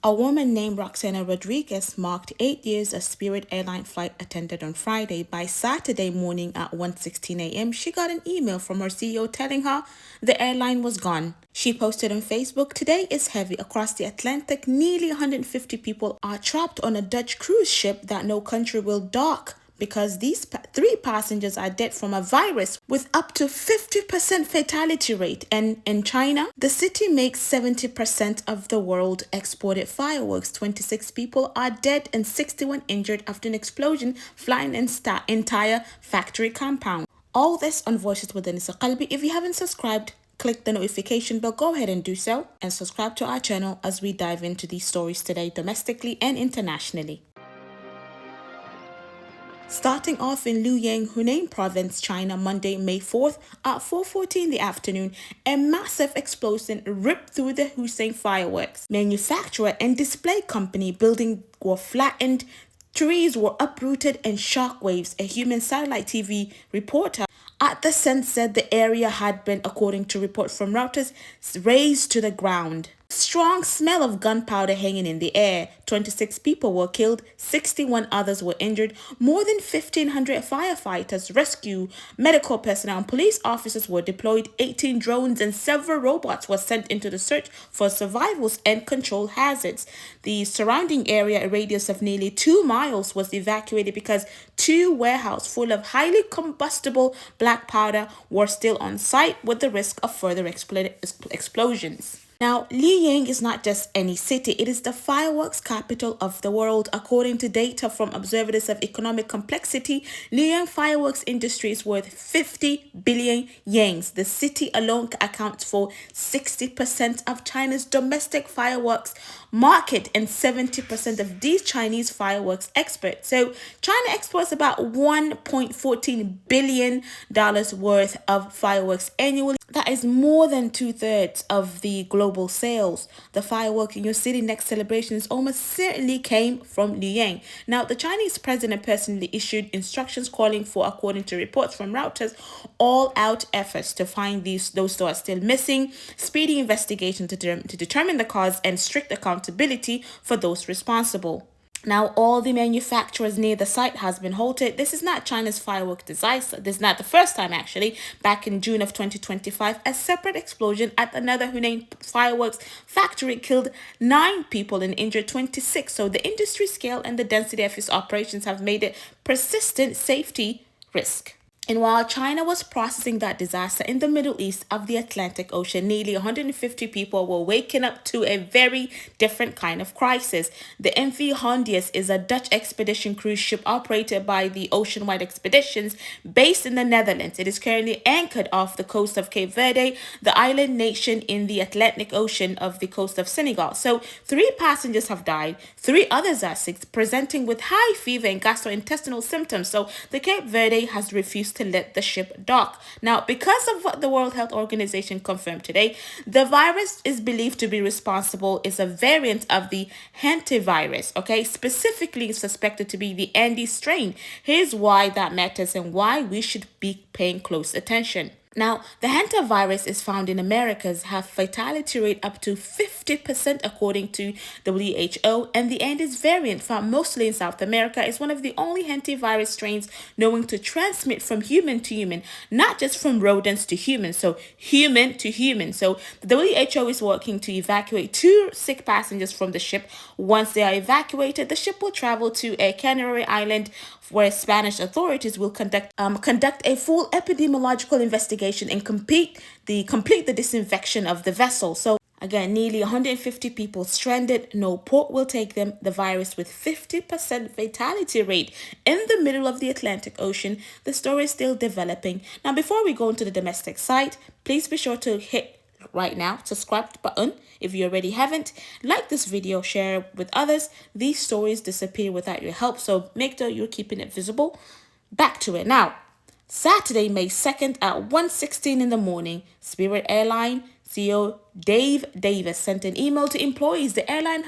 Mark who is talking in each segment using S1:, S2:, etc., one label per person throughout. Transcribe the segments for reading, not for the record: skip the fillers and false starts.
S1: A woman named Roxana Rodriguez marked 8 years as Spirit airline flight attended on Friday. By Saturday morning at 1:16 a.m., she got an email from her CEO telling her the airline was gone. She posted on Facebook, "Today is heavy. Across the Atlantic, nearly 150 people are trapped on a Dutch cruise ship that no country will dock because these three passengers are dead from a virus with up to 50% fatality rate. And in China, the city makes 70% of the world exported fireworks. 26 people are dead and 61 injured after an explosion flying an entire factory compound." All this on Voices with Anissa Qalbi. If you haven't subscribed, click the notification bell. Go ahead and do so and subscribe to our channel as we dive into these stories today, domestically and internationally. Starting off in Luoyang, Hunan Province, China, Monday, May 4th at 4:14 in the afternoon, a massive explosion ripped through the Hussein fireworks manufacturer and display company. Buildings were flattened, trees were uprooted, and shockwaves. A human satellite TV reporter at the scene said the area had been, according to report from Reuters, razed to the ground. Strong smell of gunpowder hanging in the air. 26 people were killed, 61 others were injured. More than 1,500 firefighters, rescue, medical personnel, and police officers were deployed. 18 drones and several robots were sent into the search for survivors and control hazards. The surrounding area, a radius of nearly 2 miles, was evacuated because two warehouses full of highly combustible black powder were still on site, with the risk of further explosions. Now, Luoyang is not just any city, it is the fireworks capital of the world. According to data from Observatories of Economic Complexity, Luoyang fireworks industry is worth 50 billion yangs. The city alone accounts for 60% of China's domestic fireworks market and 70% of these Chinese fireworks exports. So China exports about $1.14 billion worth of fireworks annually. That is more than 2/3 of the global sales. The firework in your city next celebrations almost certainly came from Luoyang. Now, the Chinese president personally issued instructions calling for, according to reports from Reuters, all-out efforts to find those who are still missing, speedy investigation to determine the cause, and strict accountability for those responsible. Now, all the manufacturers near the site has been halted. This is not China's firework disaster. This is not the first time, actually. Back in June of 2025, a separate explosion at another Hunan fireworks factory killed 9 people and injured 26. So the industry scale and the density of its operations have made it persistent safety risk. And while China was processing that disaster in the Middle East of the Atlantic Ocean, nearly 150 people were waking up to a very different kind of crisis. The MV Hondius is a Dutch expedition cruise ship operated by the Oceanwide Expeditions based in the Netherlands. It is currently anchored off the coast of Cape Verde, the island nation in the Atlantic Ocean of the coast of Senegal. So 3 passengers have died, 3 others are sick, presenting with high fever and gastrointestinal symptoms. So the Cape Verde has refused to let the ship dock. Now, because of what the World Health Organization confirmed today, the virus is believed to be responsible is a variant of the hantavirus, okay? Specifically suspected to be the Andes strain. Here's why that matters and why we should be paying close attention. Now, the hantavirus is found in Americas, have fatality rate up to 50% according to WHO, and the Andes variant, found mostly in South America, is one of the only hantavirus strains known to transmit from human to human, not just from rodents to humans, so human to human. So the WHO is working to evacuate 2 sick passengers from the ship. Once they are evacuated, the ship will travel to a Canary Island where Spanish authorities will conduct a full epidemiological investigation and complete the disinfection of the vessel. So again, nearly 150 people stranded. No port will take them. The virus with 50% fatality rate in the middle of the Atlantic Ocean. The story is still developing. Now, before we go into the domestic side, please be sure to hit right now subscribe button if you already haven't. Like this video, share with others. These stories disappear without your help, so make sure you're keeping it visible. Back to it now. Saturday, May 2nd at 1:16 in the morning, Spirit Airline CEO Dave Davis sent an email to employees. The airline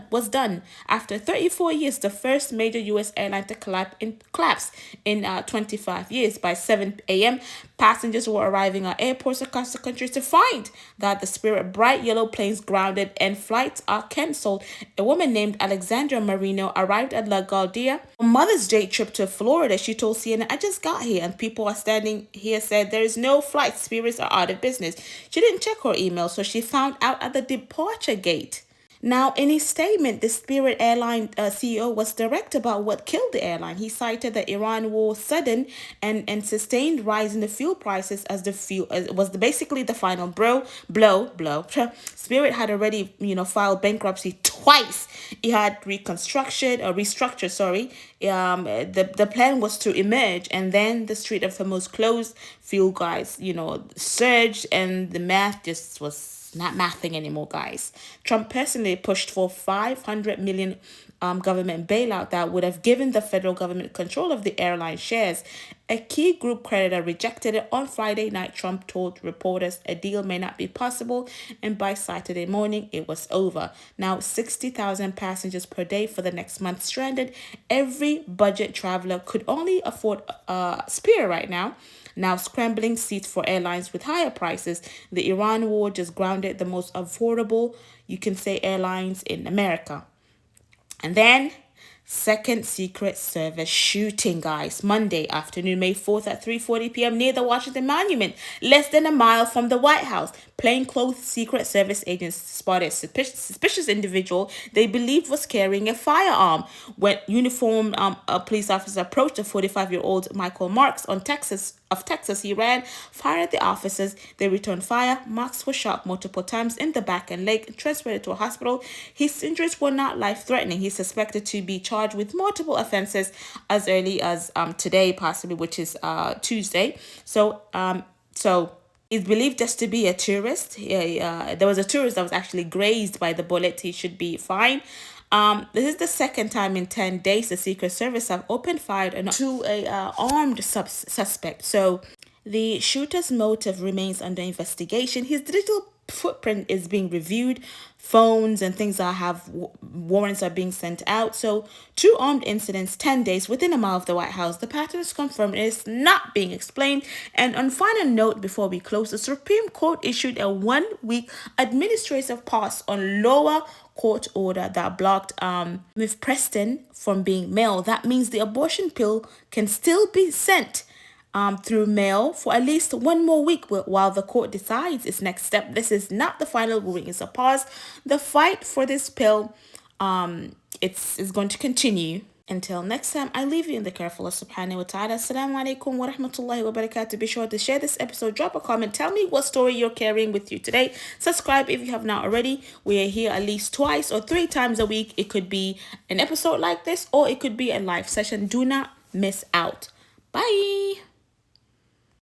S1: was done after 34 years, the first major U.S. airline to collapse in 25 years. By 7 a.m., passengers were arriving at airports across the country to find that the Spirit bright yellow planes grounded and flights are cancelled. A woman named Alexandra Marino arrived at LaGuardia on Mother's Day trip to Florida. She told CNN, "I just got here and people are standing here said there is no flight. Spirits are out of business." She didn't check her email, so she found out at the departure gate. Now, in his statement, the Spirit Airline CEO was direct about what killed the airline. He cited the Iran war sudden and sustained rise in the fuel prices as the fuel was basically the final blow. Spirit had already, filed bankruptcy twice. It had restructured. Sorry. The plan was to emerge, and then the Strait of Hormuz closed. Fuel guys, surged, and the math just was not mathing anymore, guys. Trump personally pushed for $500 million government bailout that would have given the federal government control of the airline shares. A key group creditor rejected it on Friday night. Trump told reporters a deal may not be possible, and by Saturday morning, it was over. Now, 60,000 passengers per day for the next month stranded. Every budget traveler could only afford Spirit right now. Now scrambling seats for airlines with higher prices. The Iran war just grounded the most affordable, you can say, airlines in America. And then, second Secret Service shooting, guys. Monday afternoon, May 4th at 3:40 p.m. near the Washington Monument, less than a mile from the White House. Plainclothes Secret Service agents spotted a suspicious individual they believed was carrying a firearm. When uniformed police officers approached the 45-year-old Michael Marks of Texas, he ran, fired at the officers. They returned fire. Marks was shot multiple times in the back and leg, transferred to a hospital. His injuries were not life-threatening. He's suspected to be charged with multiple offenses as early as today, possibly, which is Tuesday. So he's believed just to be a tourist. There was a tourist that was actually grazed by the bullet. He should be fine. This is the second time in 10 days the Secret Service have opened fire to a armed suspect. So the shooter's motive remains under investigation. His digital footprint is being reviewed. Phones and things that have warrants are being sent out. So 2 armed incidents, 10 days within a mile of the White House. The pattern is confirmed. It is not being explained. And on final note, before we close, the Supreme Court issued a 1-week administrative pause on lower court order that blocked Miss Preston from being mailed. That means the abortion pill can still be sent through mail for at least 1 more week while the court decides its next step. This is not the final ruling. It's a pause. The fight for this pill it's going to continue. Until next time, I leave you in the care of Allah subhanahu wa ta'ala. Assalamu alaikum wa rahmatullahi wa barakatuh. Be sure to share this episode, drop a comment, tell me what story you're carrying with you today. Subscribe if you have not already. We are here at least 2 or 3 times a week. It could be an episode like this, or it could be a live session. Do not miss out. Bye.